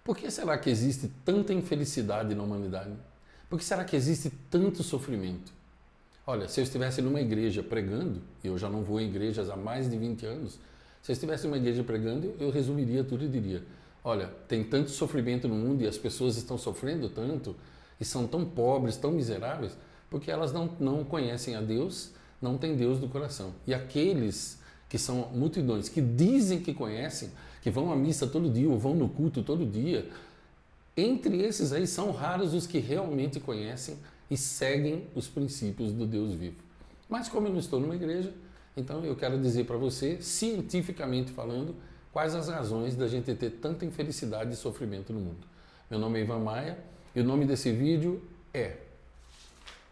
Por que será que existe tanta infelicidade na humanidade? Por que será que existe tanto sofrimento? Olha, se eu estivesse numa igreja pregando, e eu já não vou em igrejas há mais de 20 anos, se eu estivesse numa igreja pregando, eu resumiria tudo e diria, olha, tem tanto sofrimento no mundo e as pessoas estão sofrendo tanto, e são tão pobres, tão miseráveis, porque elas não conhecem a Deus, não têm Deus no coração. E aqueles que são multidões, que dizem que conhecem, que vão à missa todo dia ou vão no culto todo dia, entre esses aí são raros os que realmente conhecem e seguem os princípios do Deus vivo. Mas como eu não estou numa igreja, então eu quero dizer para você, cientificamente falando, quais as razões da gente ter tanta infelicidade e sofrimento no mundo. Meu nome é Ivan Maia e o nome desse vídeo é...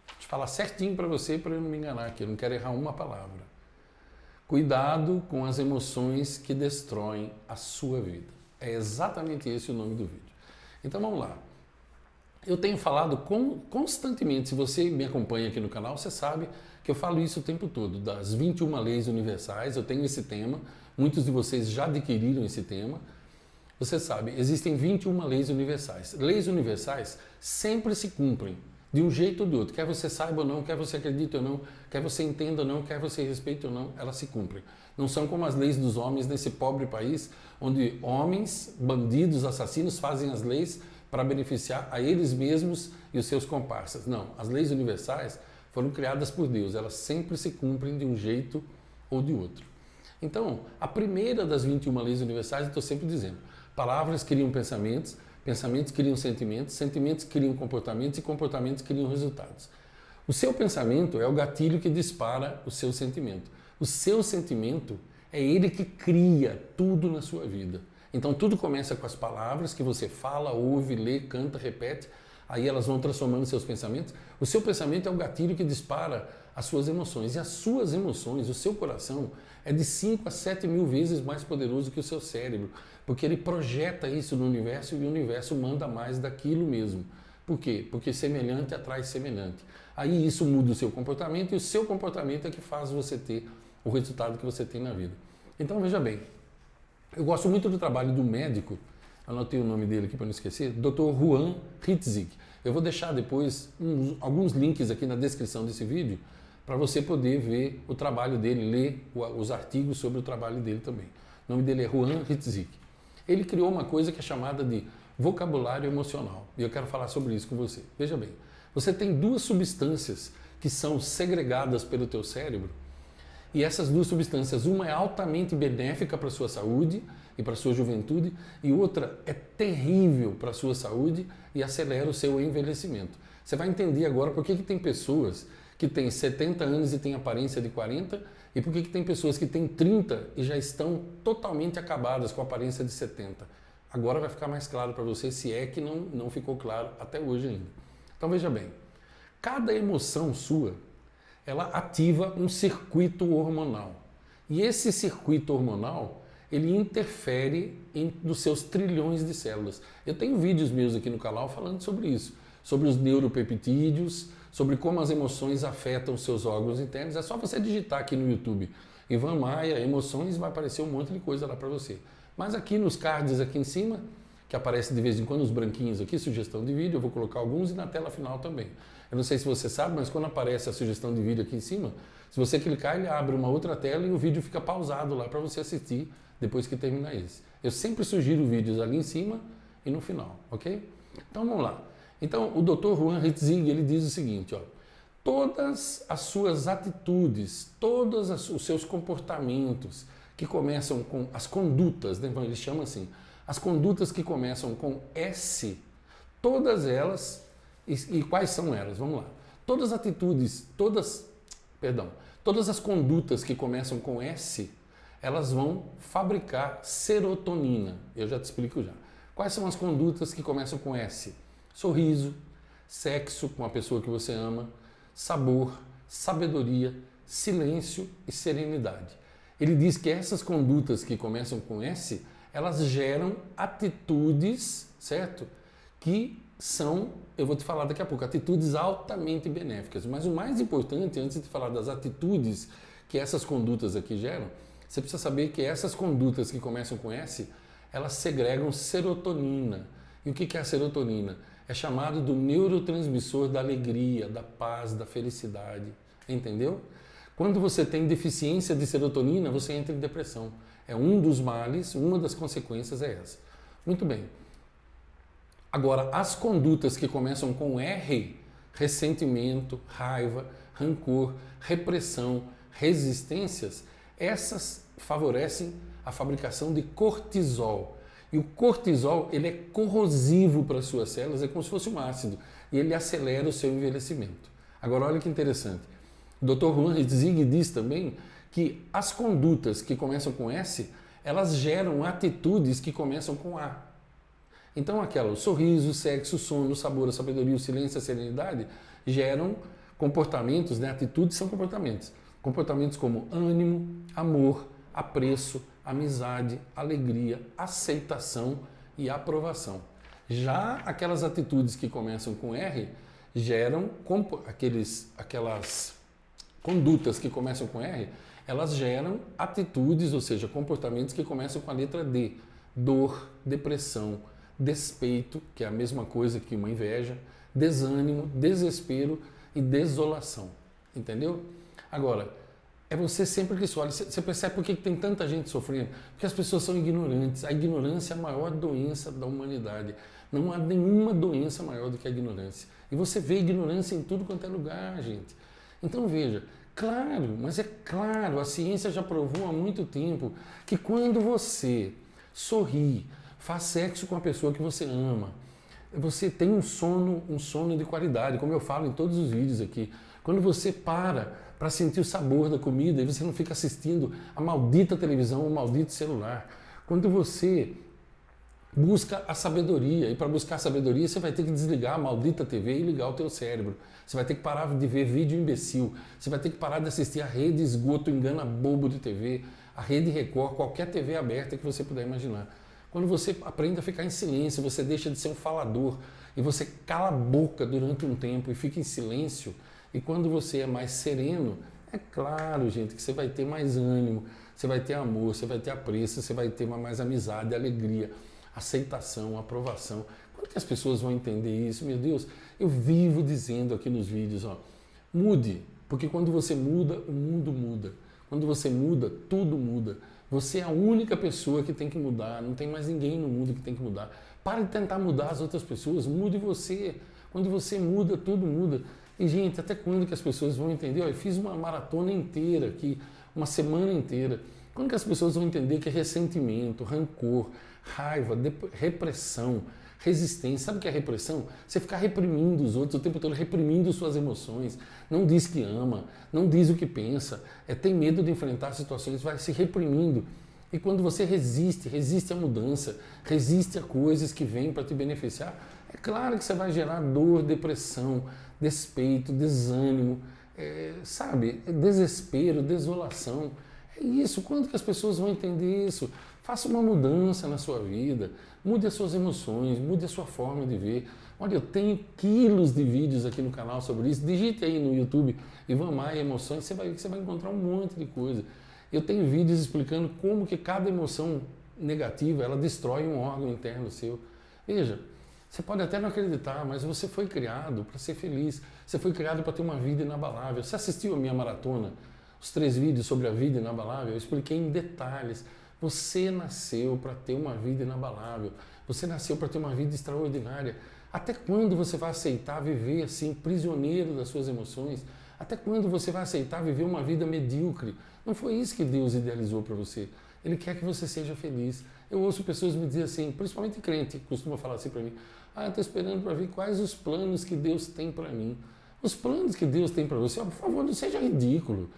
Deixa eu falar certinho para você para eu não me enganar aqui, eu não quero errar uma palavra. Cuidado com as emoções que destroem a sua vida. É exatamente esse o nome do vídeo. Então vamos lá. Eu tenho falado constantemente, se você me acompanha aqui no canal, você sabe que eu falo isso o tempo todo, das 21 leis universais, eu tenho esse tema, muitos de vocês já adquiriram esse tema. Você sabe, existem 21 leis universais. Leis universais sempre se cumprem, de um jeito ou do outro. Quer você saiba ou não, quer você acredite ou não, quer você entenda ou não, quer você respeite ou não, elas se cumprem. Não são como as leis dos homens nesse pobre país, onde homens, bandidos, assassinos fazem as leis para beneficiar a eles mesmos e os seus comparsas. Não, as leis universais foram criadas por Deus, elas sempre se cumprem de um jeito ou de outro. Então, a primeira das 21 leis universais, eu estou sempre dizendo, palavras criam pensamentos, pensamentos criam sentimentos, sentimentos criam comportamentos e comportamentos criam resultados. O seu pensamento é o gatilho que dispara o seu sentimento. O seu sentimento é ele que cria tudo na sua vida. Então tudo começa com as palavras que você fala, ouve, lê, canta, repete, aí elas vão transformando seus pensamentos. O seu pensamento é o gatilho que dispara as suas emoções. E as suas emoções, o seu coração, é de 5 a 7 mil vezes mais poderoso que o seu cérebro, porque ele projeta isso no universo e o universo manda mais daquilo mesmo. Por quê? Porque semelhante atrai semelhante. Aí isso muda o seu comportamento e o seu comportamento é que faz você ter o resultado que você tem na vida. Então veja bem, eu gosto muito do trabalho do médico, anotei o nome dele aqui para não esquecer, Dr. Juan Hitzig. Eu vou deixar depois alguns links aqui na descrição desse vídeo para você poder ver o trabalho dele, ler os artigos sobre o trabalho dele também. O nome dele é Juan Hitzig. Ele criou uma coisa que é chamada de vocabulário emocional e eu quero falar sobre isso com você. Veja bem, você tem duas substâncias que são segregadas pelo teu cérebro. E essas duas substâncias, uma é altamente benéfica para a sua saúde e para a sua juventude, e outra é terrível para a sua saúde e acelera o seu envelhecimento. Você vai entender agora por que tem pessoas que têm 70 anos e têm aparência de 40, e por que tem pessoas que têm 30 e já estão totalmente acabadas com a aparência de 70. Agora vai ficar mais claro para você, se é que não ficou claro até hoje ainda. Então veja bem, cada emoção sua, ela ativa um circuito hormonal. E esse circuito hormonal, ele interfere nos seus trilhões de células. Eu tenho vídeos meus aqui no canal falando sobre isso, sobre os neuropeptídeos, sobre como as emoções afetam os seus órgãos internos. É só você digitar aqui no YouTube, Ivan Maia, emoções, vai aparecer um monte de coisa lá para você. Mas aqui nos cards aqui em cima, que aparece de vez em quando os branquinhos aqui, sugestão de vídeo, eu vou colocar alguns e na tela final também. Eu não sei se você sabe, mas quando aparece a sugestão de vídeo aqui em cima, se você clicar, ele abre uma outra tela e o vídeo fica pausado lá para você assistir depois que terminar esse. Eu sempre sugiro vídeos ali em cima e no final, ok? Então vamos lá. Então o Dr. Juan Hitzig, ele diz o seguinte, ó, todas as suas atitudes, todos os seus comportamentos que começam com as condutas, né, ele chama assim, as condutas que começam com S, todas elas, e quais são elas? Vamos lá. Todas as atitudes, todas as condutas que começam com S, elas vão fabricar serotonina. Eu já te explico já. Quais são as condutas que começam com S? Sorriso, sexo com a pessoa que você ama, sabor, sabedoria, silêncio e serenidade. Ele diz que essas condutas que começam com S, elas geram atitudes, certo? Que são, eu vou te falar daqui a pouco, atitudes altamente benéficas. Mas o mais importante, antes de falar das atitudes que essas condutas aqui geram, você precisa saber que essas condutas que começam com S, elas segregam serotonina. E o que é a serotonina? É chamado do neurotransmissor da alegria, da paz, da felicidade. Entendeu? Quando você tem deficiência de serotonina, você entra em depressão. É um dos males, uma das consequências é essa. Muito bem. Agora, as condutas que começam com R, ressentimento, raiva, rancor, repressão, resistências, essas favorecem a fabricação de cortisol. E o cortisol, ele é corrosivo para as suas células, é como se fosse um ácido, e ele acelera o seu envelhecimento. Agora, olha que interessante. O Dr. Juan Zig diz também que as condutas que começam com S, elas geram atitudes que começam com A. Então, o sorriso, o sexo, o sono, o sabor, a sabedoria, o silêncio, a serenidade geram comportamentos, né? Atitudes são comportamentos. Comportamentos como ânimo, amor, apreço, amizade, alegria, aceitação e aprovação. Já aquelas atitudes que começam com R geram aquelas condutas que começam com R, elas geram atitudes, ou seja, comportamentos que começam com a letra D. Dor, depressão, despeito, que é a mesma coisa que uma inveja, desânimo, desespero e desolação. Entendeu? Agora, é você sempre que olha, você percebe por que tem tanta gente sofrendo? Porque as pessoas são ignorantes. A ignorância é a maior doença da humanidade. Não há nenhuma doença maior do que a ignorância. E você vê ignorância em tudo quanto é lugar, gente. Então veja, claro, mas é claro, a ciência já provou há muito tempo que quando você sorri, faz sexo com a pessoa que você ama, você tem um sono de qualidade, como eu falo em todos os vídeos aqui. Quando você para sentir o sabor da comida e você não fica assistindo a maldita televisão, o maldito celular. Quando você busca a sabedoria, e para buscar a sabedoria você vai ter que desligar a maldita TV e ligar o teu cérebro. Você vai ter que parar de ver vídeo imbecil, você vai ter que parar de assistir a rede esgoto engana bobo de TV, a rede Record, qualquer TV aberta que você puder imaginar. Quando você aprende a ficar em silêncio, você deixa de ser um falador e você cala a boca durante um tempo e fica em silêncio. E quando você é mais sereno, é claro, gente, que você vai ter mais ânimo, você vai ter amor, você vai ter apreço, você vai ter mais amizade, alegria, aceitação, aprovação. Quando que as pessoas vão entender isso? Meu Deus, eu vivo dizendo aqui nos vídeos, mude, porque quando você muda, o mundo muda. Quando você muda, tudo muda. Você é a única pessoa que tem que mudar, não tem mais ninguém no mundo que tem que mudar. Pare de tentar mudar as outras pessoas, mude você. Quando você muda, tudo muda. E, gente, até quando que as pessoas vão entender? Eu fiz uma maratona inteira aqui, uma semana inteira. Quando que as pessoas vão entender que é ressentimento, rancor, raiva, repressão, resistência? Sabe o que é repressão? Você ficar reprimindo os outros o tempo todo, reprimindo suas emoções. Não diz que ama, não diz o que pensa, tem medo de enfrentar situações, vai se reprimindo. E quando você resiste à mudança, resiste a coisas que vêm para te beneficiar, é claro que você vai gerar dor, depressão, despeito, desânimo, desespero, desolação. É isso. Quando que as pessoas vão entender isso? Faça uma mudança na sua vida, mude as suas emoções, mude a sua forma de ver. Olha, eu tenho quilos de vídeos aqui no canal sobre isso. Digite aí no YouTube Ivan Maia Emoções, você vai encontrar um monte de coisa. Eu tenho vídeos explicando como que cada emoção negativa, ela destrói um órgão interno seu. Veja, você pode até não acreditar, mas você foi criado para ser feliz. Você foi criado para ter uma vida inabalável. Você assistiu a minha maratona? Os 3 vídeos sobre a vida inabalável? Eu expliquei em detalhes. Você nasceu para ter uma vida inabalável. Você nasceu para ter uma vida extraordinária. Até quando você vai aceitar viver assim, prisioneiro das suas emoções? Até quando você vai aceitar viver uma vida medíocre? Não foi isso que Deus idealizou para você. Ele quer que você seja feliz. Eu ouço pessoas me dizer assim, principalmente crente, que costuma falar assim para mim, eu estou esperando para ver quais os planos que Deus tem para mim. Os planos que Deus tem para você, por favor, não seja ridículo.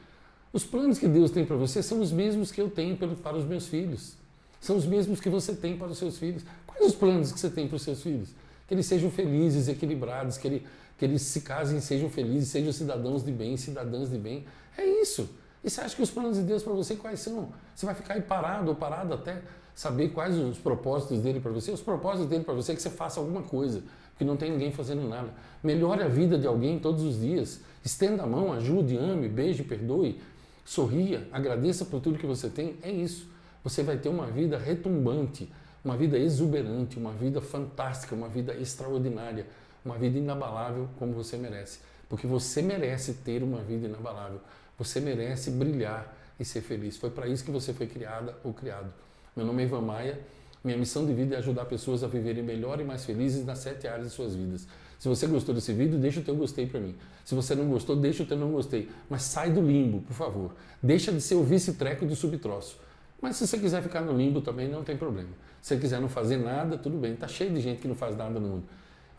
Os planos que Deus tem para você são os mesmos que eu tenho para os meus filhos. São os mesmos que você tem para os seus filhos. Quais os planos que você tem para os seus filhos? Que eles sejam felizes, equilibrados, que eles se casem, sejam felizes, sejam cidadãos de bem, cidadãs de bem. É isso. E você acha que os planos de Deus para você quais são? Você vai ficar aí parado ou parado até saber quais os propósitos dele para você? Os propósitos dele para você é que você faça alguma coisa, porque não tem ninguém fazendo nada. Melhore a vida de alguém todos os dias. Estenda a mão, ajude, ame, beije, perdoe. Sorria, agradeça por tudo que você tem. É isso. Você vai ter uma vida retumbante. uma vida exuberante, uma vida fantástica, uma vida extraordinária, uma vida inabalável como você merece. Porque você merece ter uma vida inabalável, você merece brilhar e ser feliz. Foi para isso que você foi criada ou criado. Meu nome é Ivan Maia, minha missão de vida é ajudar pessoas a viverem melhor e mais felizes nas 7 áreas de suas vidas. Se você gostou desse vídeo, deixa o teu gostei para mim. Se você não gostou, deixa o teu não gostei. Mas sai do limbo, por favor. Deixa de ser o vice-treco do subtroço. Mas se você quiser ficar no limbo também, não tem problema. Se você quiser não fazer nada, tudo bem. Está cheio de gente que não faz nada no mundo.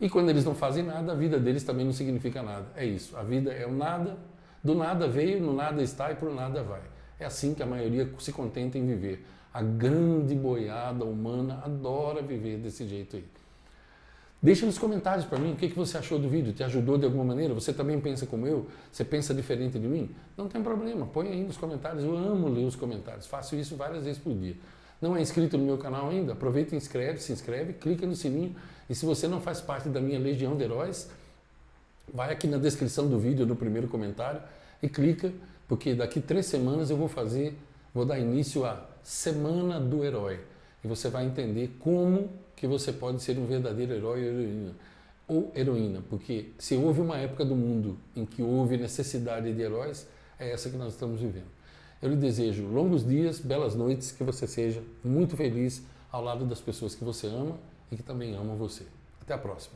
E quando eles não fazem nada, a vida deles também não significa nada. É isso. A vida é o nada, do nada veio, no nada está e pro nada vai. É assim que a maioria se contenta em viver. A grande boiada humana adora viver desse jeito aí. Deixa nos comentários para mim o que você achou do vídeo. Te ajudou de alguma maneira? Você também pensa como eu? Você pensa diferente de mim? Não tem problema, põe aí nos comentários. Eu amo ler os comentários. Faço isso várias vezes por dia. Não é inscrito no meu canal ainda? Aproveita e se inscreve, clica no sininho. E se você não faz parte da minha legião de heróis, vai aqui na descrição do vídeo, no primeiro comentário, e clica, porque daqui 3 semanas eu vou dar início à Semana do Herói. E você vai entender como que você pode ser um verdadeiro herói ou heroína. Porque se houve uma época do mundo em que houve necessidade de heróis, é essa que nós estamos vivendo. Eu lhe desejo longos dias, belas noites, que você seja muito feliz ao lado das pessoas que você ama e que também amam você. Até a próxima.